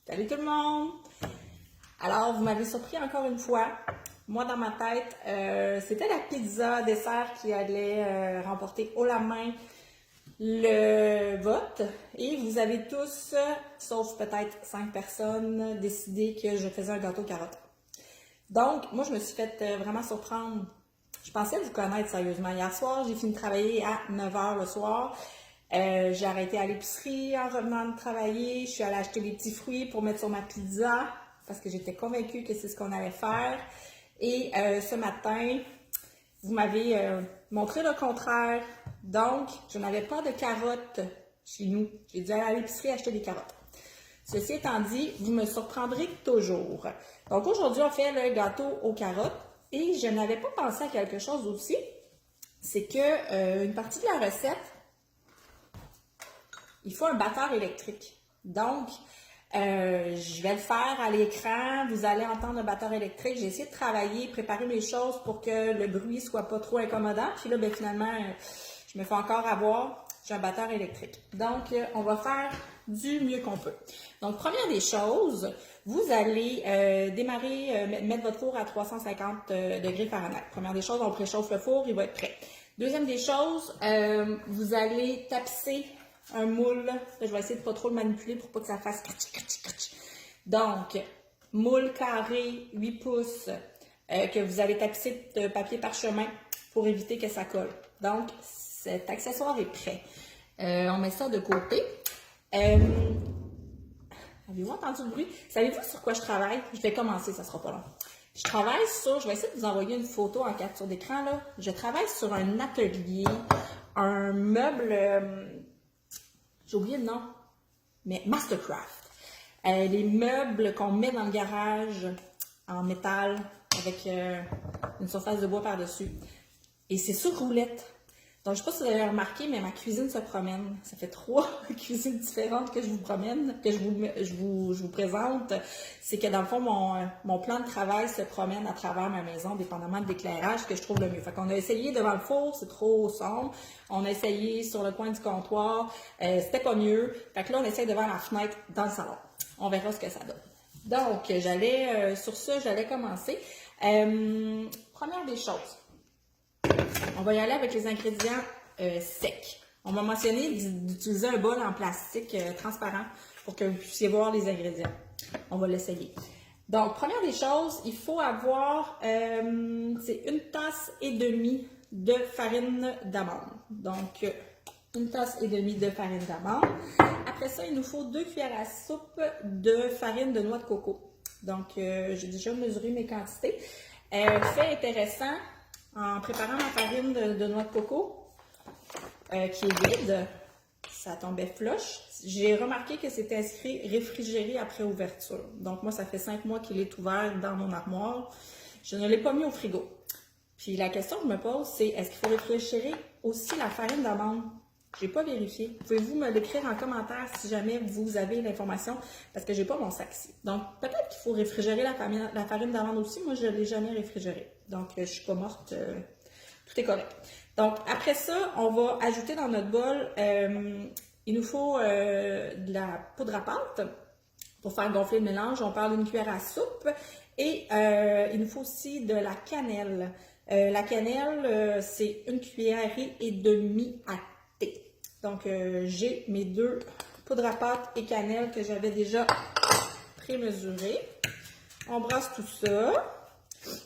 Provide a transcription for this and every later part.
Salut tout le monde! Alors, vous m'avez surpris encore une fois. Moi, dans ma tête, c'était la pizza dessert qui allait remporter haut la main le vote. Et vous avez tous, sauf peut-être 5 personnes, décidé que je faisais un gâteau carotte. Donc, moi, je me suis fait vraiment surprendre. Je pensais vous connaître sérieusement. Hier soir, j'ai fini de travailler à 9h le soir. J'ai arrêté à l'épicerie en revenant de travailler. Je suis allée acheter des petits fruits pour mettre sur ma pizza parce que j'étais convaincue que c'est ce qu'on allait faire. Et ce matin, vous m'avez montré le contraire. Donc, je n'avais pas de carottes chez nous. J'ai dû aller à l'épicerie acheter des carottes. Ceci étant dit, vous me surprendrez toujours. Donc, aujourd'hui, on fait le gâteau aux carottes. Et je n'avais pas pensé à quelque chose aussi. C'est que une partie de la recette, il faut un batteur électrique. Donc, je vais le faire à l'écran. Vous allez entendre le batteur électrique. J'ai essayé de travailler, préparer mes choses pour que le bruit soit pas trop incommodant. Puis là, finalement, je me fais encore avoir. J'ai un batteur électrique. Donc, on va faire du mieux qu'on peut. Donc, première des choses, vous allez mettre votre four à 350 degrés Fahrenheit. Première des choses, on préchauffe le four, il va être prêt. Deuxième des choses, vous allez tapisser un moule. Je vais essayer de pas trop le manipuler pour pas que ça fasse crach. Donc, moule carré 8 pouces que vous allez tapisser de papier parchemin pour éviter que ça colle. Donc, cet accessoire est prêt. On met ça de côté. Avez-vous entendu le bruit? Savez-vous sur quoi je travaille? Je vais commencer, ça sera pas long. Je vais essayer de vous envoyer une photo en capture d'écran, là. Je travaille sur un atelier, un meuble, j'ai oublié le nom, mais Mastercraft. Les meubles qu'on met dans le garage en métal avec une surface de bois par-dessus. Et c'est sur roulette. Donc, je ne sais pas si vous avez remarqué, mais ma cuisine se promène. Ça fait 3 cuisines différentes que je vous promène, que je vous présente. C'est que dans le fond, mon plan de travail se promène à travers ma maison, dépendamment de l'éclairage que je trouve le mieux. Fait qu'on a essayé devant le four, c'est trop sombre. On a essayé sur le coin du comptoir, c'était pas mieux. Fait que là, on essaye devant la fenêtre dans le salon. On verra ce que ça donne. Donc, sur ça, j'allais commencer. Première des choses. On va y aller avec les ingrédients secs. On m'a mentionné d'utiliser un bol en plastique transparent pour que vous puissiez voir les ingrédients. On va l'essayer. Donc, première des choses, il faut avoir, c'est 1,5 tasse de farine d'amande. Donc, 1,5 tasse de farine d'amande. Après ça, il nous faut 2 cuillères à soupe de farine de noix de coco. Donc, j'ai déjà mesuré mes quantités. Fait intéressant, en préparant ma farine de noix de coco, qui est vide, ça tombait flush. J'ai remarqué que c'était inscrit réfrigéré après ouverture. Donc moi, ça fait 5 mois qu'il est ouvert dans mon armoire. Je ne l'ai pas mis au frigo. Puis la question que je me pose, c'est est-ce qu'il faut réfrigérer aussi la farine d'amande? Je n'ai pas vérifié. Pouvez-vous me l'écrire en commentaire si jamais vous avez l'information, parce que je n'ai pas mon sac ici. Donc, peut-être qu'il faut réfrigérer la farine d'amande aussi. Moi, je ne l'ai jamais réfrigérée. Donc, je ne suis pas morte. Tout est correct. Donc, après ça, on va ajouter dans notre bol, il nous faut de la poudre à pâte pour faire gonfler le mélange. On parle d'une cuillère à soupe. Et il nous faut aussi de la cannelle. La cannelle, c'est 1,5 cuillère à thé. Donc, j'ai mes 2 poudres à pâte et cannelle que j'avais déjà prémesurées. On brasse tout ça.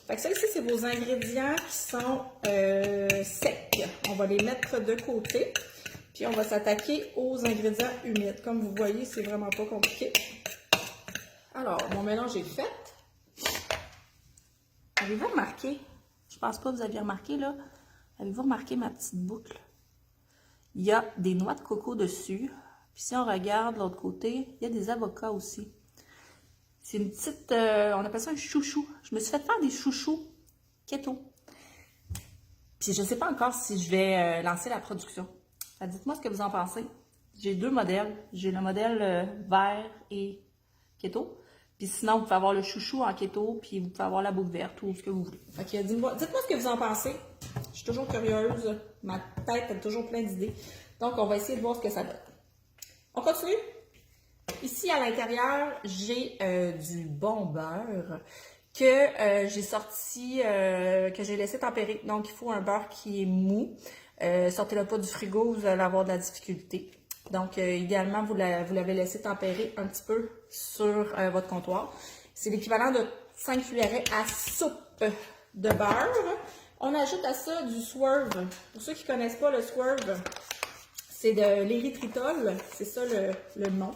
Fait que ça ici, c'est vos ingrédients qui sont secs. On va les mettre de côté. Puis, on va s'attaquer aux ingrédients humides. Comme vous voyez, c'est vraiment pas compliqué. Alors, mon mélange est fait. Avez-vous remarqué? Je pense pas que vous aviez remarqué, là. Avez-vous remarqué ma petite boucle? Il y a des noix de coco dessus. Puis si on regarde de l'autre côté, il y a des avocats aussi. C'est une petite, on appelle ça un chouchou. Je me suis fait faire des chouchous keto. Puis je ne sais pas encore si je vais lancer la production. Dites-moi ce que vous en pensez. J'ai 2 modèles. J'ai le modèle vert et keto. Puis sinon, vous pouvez avoir le chouchou en keto, puis vous pouvez avoir la boucle verte ou ce que vous voulez. Ok, dites-moi ce que vous en pensez. Je suis toujours curieuse. Ma tête a toujours plein d'idées. Donc, on va essayer de voir ce que ça donne. On continue? Ici, à l'intérieur, j'ai du bon beurre que j'ai sorti, que j'ai laissé tempérer. Donc, il faut un beurre qui est mou. Sortez-le pas du frigo, vous allez avoir de la difficulté. Donc, idéalement, vous l'avez laissé tempérer un petit peu sur votre comptoir. C'est l'équivalent de 5 cuillerées à soupe de beurre. On ajoute à ça du swerve. Pour ceux qui ne connaissent pas le swerve, c'est de l'érythritol, c'est ça le nom.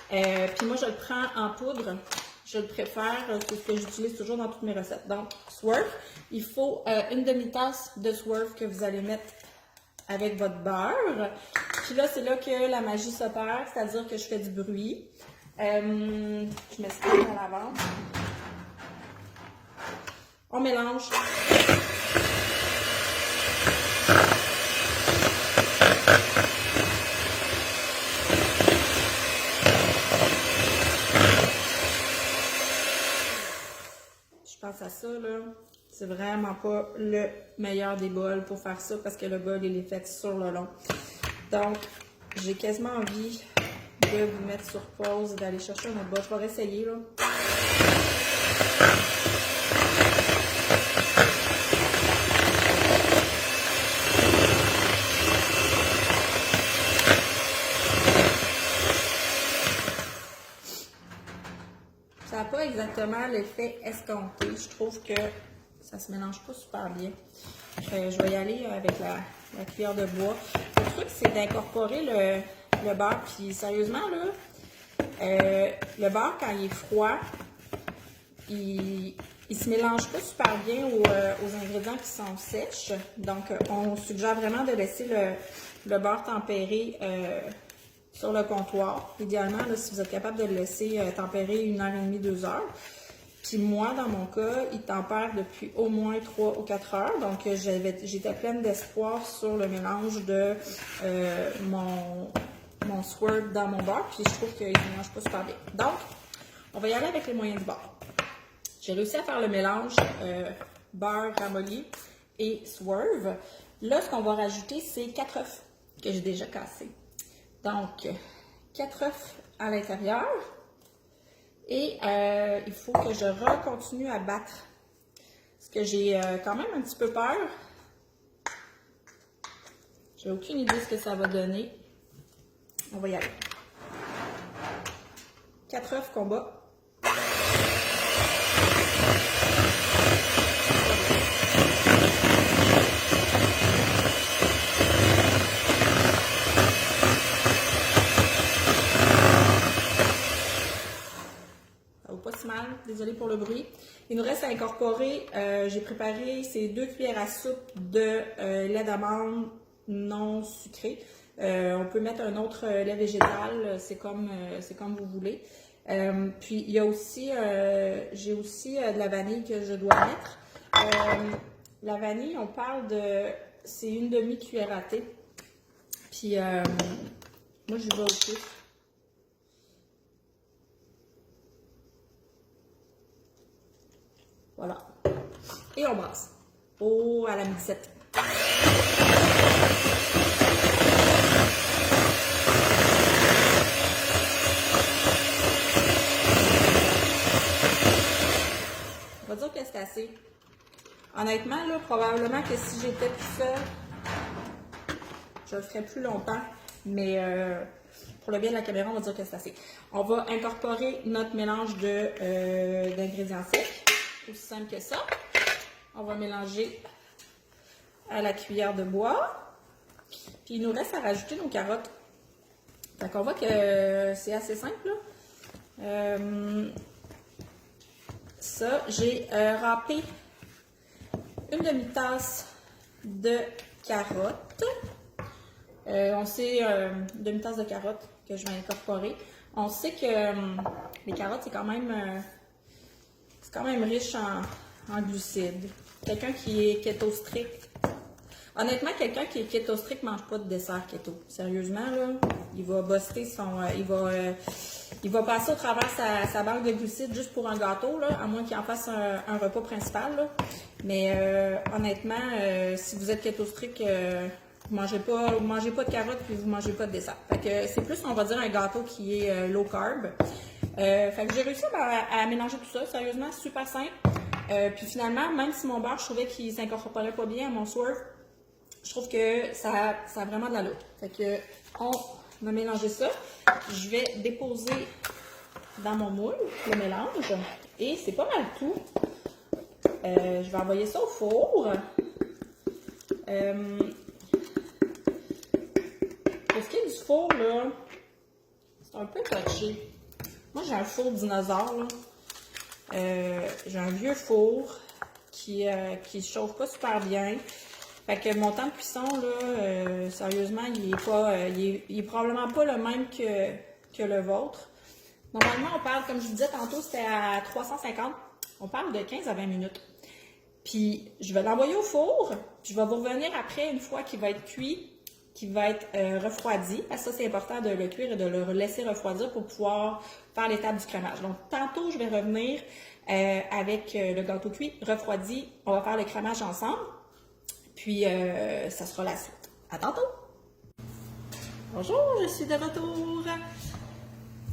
Puis moi, je le prends en poudre. Je le préfère, c'est ce que j'utilise toujours dans toutes mes recettes. Donc, swerve, il faut une demi-tasse de swerve que vous allez mettre avec votre beurre. Puis là, c'est là que la magie s'opère, c'est-à-dire que je fais du bruit. Je m'explique à l'avance. On mélange. Je pense à ça, là. C'est vraiment pas le meilleur des bols pour faire ça parce que le bol, il est fait sur le long. Donc, j'ai quasiment envie de vous mettre sur pause et d'aller chercher un autre bol. Je vais réessayer, là. Ça n'a pas exactement l'effet escompté. Je trouve que ça se mélange pas super bien. Je vais y aller avec la cuillère de bois. Le truc, c'est d'incorporer le beurre. Puis sérieusement, là, le beurre, quand il est froid, il se mélange pas super bien aux ingrédients qui sont sèches. Donc, on suggère vraiment de laisser le beurre tempérer sur le comptoir. Idéalement, là, si vous êtes capable de le laisser tempérer 1h30, 2 heures. Puis moi, dans mon cas, il tempère depuis au moins 3 ou 4 heures. Donc, j'étais pleine d'espoir sur le mélange de mon swerve dans mon beurre. Puis je trouve qu'il ne mélange pas super bien. Donc, on va y aller avec les moyens du bord. J'ai réussi à faire le mélange beurre ramolli et swerve. Là, ce qu'on va rajouter, c'est 4 œufs que j'ai déjà cassés. Donc, 4 œufs à l'intérieur. Et il faut que je recontinue à battre. Parce que j'ai quand même un petit peu peur. J'ai aucune idée de ce que ça va donner. On va y aller. 4 œufs qu'on bat. Désolée pour le bruit. Il nous reste à incorporer, j'ai préparé ces 2 cuillères à soupe de lait d'amande non sucré. On peut mettre un autre lait végétal, c'est comme vous voulez. Puis il y a aussi, j'ai aussi de la vanille que je dois mettre. La vanille, on parle de, c'est une demi-cuillère à thé. Puis moi je vais au pif. Voilà. Et on brasse. Oh, à la mixette. On va dire que c'est assez. Honnêtement, là, probablement que si j'étais tout seul, je le ferais plus longtemps. Mais pour le bien de la caméra, on va dire que c'est assez. On va incorporer notre mélange d'ingrédients secs. Aussi simple que ça. On va mélanger à la cuillère de bois. Puis il nous reste à rajouter nos carottes. Donc on voit que c'est assez simple. Ça, j'ai râpé une demi-tasse de carottes. On sait une demi-tasse de carottes que je vais incorporer. On sait que les carottes, c'est quand même riche en glucides. Quelqu'un qui est keto strict. Honnêtement, quelqu'un qui est keto strict ne mange pas de dessert keto. Sérieusement, là, il va buster son... il va passer au travers sa banque de glucides juste pour un gâteau, là, à moins qu'il en fasse un repas principal. Là. Mais honnêtement, si vous êtes keto strict, vous mangez pas de carottes puis vous mangez pas de dessert. Fait que c'est plus, on va dire, un gâteau qui est low carb. Fait que j'ai réussi à mélanger tout ça, sérieusement, super simple. Puis finalement, même si mon beurre, je trouvais qu'il s'incorporait pas bien à mon swerve, je trouve que ça a vraiment de l'allure. Fait que on va mélanger ça. Je vais déposer dans mon moule le mélange. Et c'est pas mal tout. Je vais envoyer ça au four. Pour ce qui est du four, là, c'est un peu touché. Moi, j'ai un four dinosaure, là. J'ai un vieux four qui se chauffe pas super bien. Fait que mon temps de cuisson, là, sérieusement, il est probablement pas le même que le vôtre. Normalement, on parle, comme je vous disais tantôt, c'était à 350. On parle de 15 à 20 minutes. Puis, je vais l'envoyer au four. Puis, je vais vous revenir après, une fois qu'il va être cuit, qu'il va être refroidi. Parce que ça, c'est important de le cuire et de le laisser refroidir pour pouvoir faire l'étape du crémage. Donc, tantôt, je vais revenir avec le gâteau cuit, refroidi. On va faire le crémage ensemble. Puis, ça sera la suite. À tantôt! Bonjour, je suis de retour.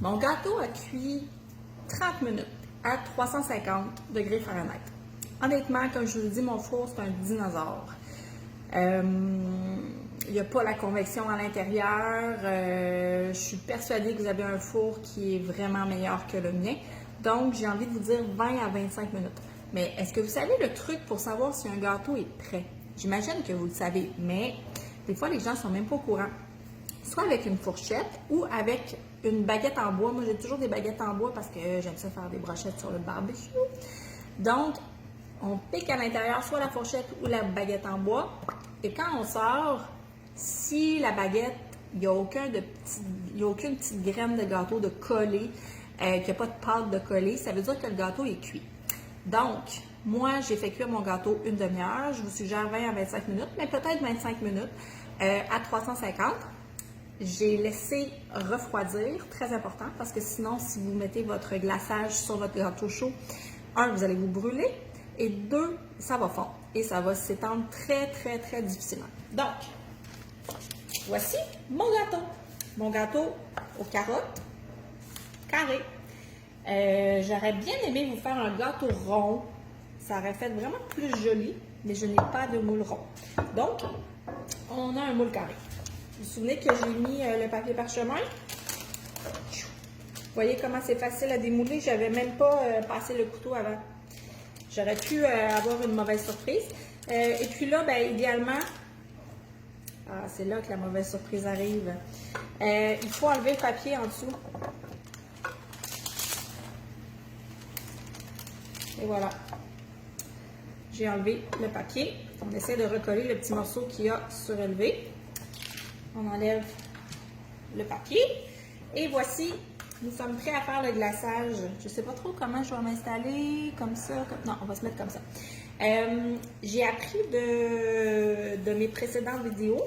Mon gâteau a cuit 30 minutes à 350 degrés Fahrenheit. Honnêtement, comme je vous le dis, mon four, c'est un dinosaure. Il n'y a pas la convection à l'intérieur. Je suis persuadée que vous avez un four qui est vraiment meilleur que le mien. Donc, j'ai envie de vous dire 20 à 25 minutes. Mais est-ce que vous savez le truc pour savoir si un gâteau est prêt? J'imagine que vous le savez, mais des fois, les gens ne sont même pas au courant. Soit avec une fourchette ou avec une baguette en bois. Moi, j'ai toujours des baguettes en bois parce que j'aime ça faire des brochettes sur le barbecue. Donc, on pique à l'intérieur soit la fourchette ou la baguette en bois. Et quand on sort, si la baguette, il n'y a aucune petite graine de gâteau de collé, qu'il n'y a pas de pâte de collé, ça veut dire que le gâteau est cuit. Donc, moi, j'ai fait cuire mon gâteau une demi-heure. Je vous suggère 20 à 25 minutes, mais peut-être 25 minutes à 350. J'ai laissé refroidir, très important, parce que sinon, si vous mettez votre glaçage sur votre gâteau chaud, un, vous allez vous brûler, et deux, ça va fondre et ça va s'étendre très, très, très difficilement. Donc, voici mon gâteau. Mon gâteau aux carottes, carré. J'aurais bien aimé vous faire un gâteau rond. Ça aurait fait vraiment plus joli, mais je n'ai pas de moule rond. Donc, on a un moule carré. Vous vous souvenez que j'ai mis le papier parchemin? Vous voyez comment c'est facile à démouler? Je n'avais même pas passé le couteau avant. J'aurais pu avoir une mauvaise surprise. Et puis là, ben, idéalement, c'est là que la mauvaise surprise arrive. Il faut enlever le papier en dessous. Et voilà. J'ai enlevé le papier. On essaie de recoller le petit morceau qui a surélevé. On enlève le papier. Et voici, nous sommes prêts à faire le glaçage. Je ne sais pas trop comment je vais m'installer, comme ça. Non, on va se mettre comme ça. J'ai appris de mes précédentes vidéos.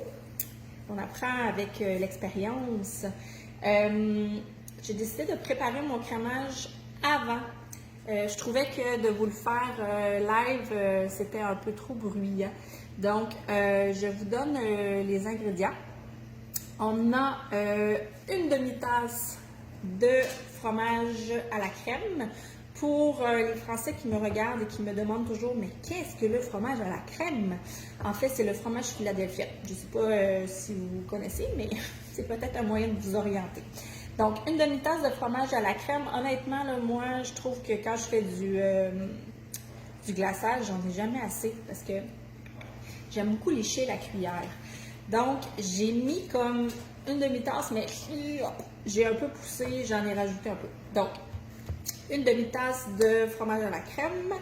On apprend avec l'expérience. J'ai décidé de préparer mon crémage avant. Je trouvais que de vous le faire live, c'était un peu trop bruyant. Donc, je vous donne les ingrédients. On a une demi-tasse de fromage à la crème. Pour les Français qui me regardent et qui me demandent toujours, mais qu'est-ce que le fromage à la crème? En fait, c'est le fromage Philadelphia. Je ne sais pas si vous connaissez, mais c'est peut-être un moyen de vous orienter. Donc, une demi-tasse de fromage à la crème. Honnêtement, là, moi, je trouve que quand je fais du glaçage, j'en ai jamais assez parce que j'aime beaucoup lécher la cuillère. Donc, j'ai mis comme une demi-tasse, mais j'ai un peu poussé, j'en ai rajouté un peu. Donc, une demi-tasse de fromage à la crème.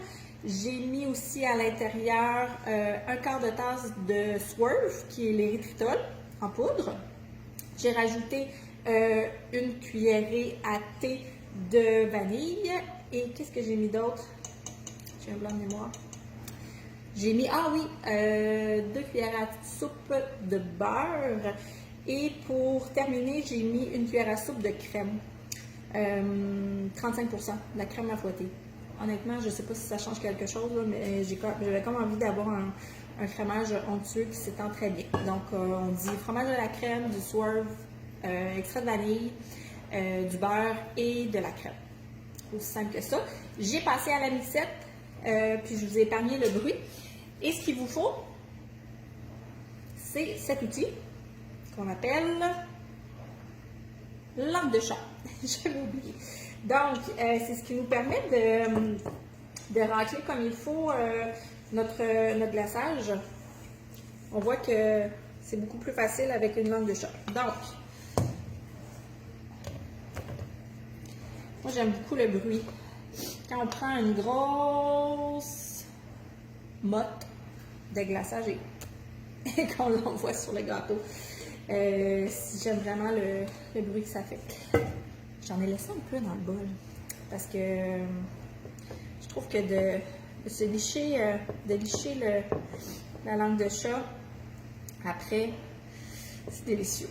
J'ai mis aussi à l'intérieur un quart de tasse de Swerve, qui est l'érythritol en poudre. J'ai rajouté une cuillerée à thé de vanille. Et qu'est-ce que j'ai mis d'autre? J'ai un blanc de mémoire. J'ai mis, 2 cuillères à soupe de beurre. Et pour terminer, j'ai mis une cuillère à soupe de crème. 35% de la crème à fouetter. Honnêtement, je ne sais pas si ça change quelque chose, là, mais j'avais comme envie d'avoir un fromage onctueux qui s'étend très bien. Donc, on dit fromage à la crème, du swerve, extrait de vanille, du beurre et de la crème. Aussi simple que ça. J'ai passé à la mixette, puis je vous ai épargné le bruit. Et ce qu'il vous faut, c'est cet outil qu'on appelle langue de chat. J'avais oublié. Donc, c'est ce qui nous permet de racler comme il faut notre glaçage. On voit que c'est beaucoup plus facile avec une langue de chat. Donc, moi j'aime beaucoup le bruit. Quand on prend une grosse motte de glaçage et qu'on l'envoie sur le gâteau, j'aime vraiment le bruit que ça fait. J'en ai laissé un peu dans le bol parce que je trouve que de se licher, la langue de chat après, c'est délicieux.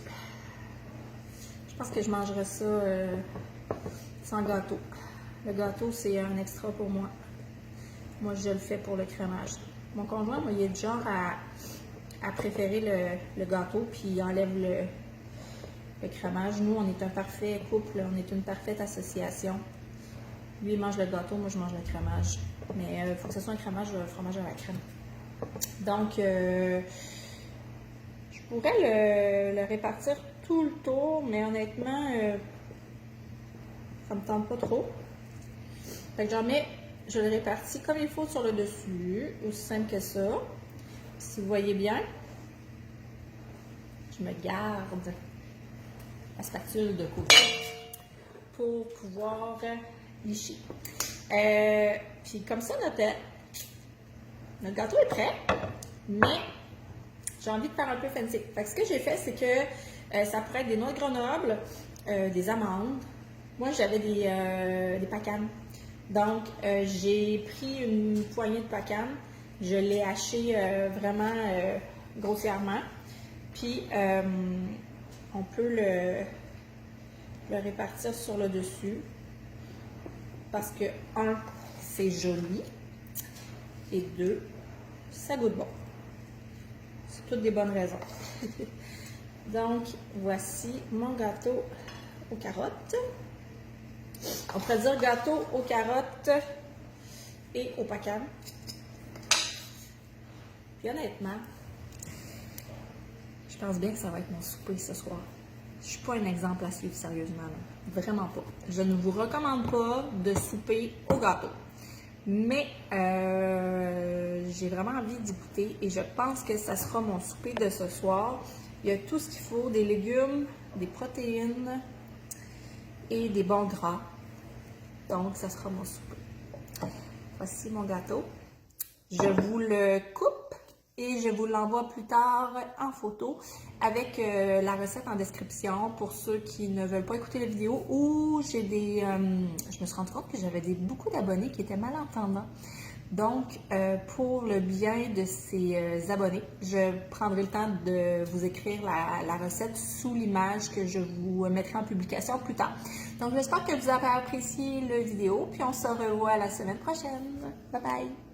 Je pense que je mangerai ça sans gâteau. Le gâteau, c'est un extra pour moi. Moi, je le fais pour le crémage. Mon conjoint, moi, il est du genre à préférer le gâteau, puis il enlève le crémage. Nous, on est un parfait couple, on est une parfaite association. Lui, il mange le gâteau, moi, je mange le crémage. Mais il faut que ce soit un fromage à la crème. Donc, je pourrais le répartir tout le tour, mais honnêtement, ça me tente pas trop. Fait que je le répartis comme il faut sur le dessus, aussi simple que ça. Si vous voyez bien, je me garde la spatule de côté pour pouvoir licher. Puis comme ça, notre gâteau est prêt, mais j'ai envie de faire un peu fancy. Fait que ce que j'ai fait, c'est que ça pourrait être des noix de Grenoble, des amandes. Moi, j'avais des pacanes. Donc, j'ai pris une poignée de pacanes. Je l'ai haché vraiment grossièrement. Puis, on peut le répartir sur le dessus. Parce que, un, c'est joli. Et deux, ça goûte bon. C'est toutes des bonnes raisons. Donc, voici mon gâteau aux carottes. On pourrait dire gâteau aux carottes et aux pacanes. Puis honnêtement, je pense bien que ça va être mon souper ce soir. Je suis pas un exemple à suivre sérieusement, là. Vraiment pas. Je ne vous recommande pas de souper au gâteau. Mais j'ai vraiment envie d'y goûter et je pense que ça sera mon souper de ce soir. Il y a tout ce qu'il faut, des légumes, des protéines et des bons gras. Donc, ça sera mon souper. Voici mon gâteau. Je vous le coupe et je vous l'envoie plus tard en photo avec la recette en description pour ceux qui ne veulent pas écouter la vidéo ou je me suis rendu compte que j'avais beaucoup d'abonnés qui étaient malentendants. Donc, pour le bien de ces abonnés, je prendrai le temps de vous écrire la recette sous l'image que je vous mettrai en publication plus tard. Donc, j'espère que vous avez apprécié la vidéo, puis on se revoit la semaine prochaine. Bye bye!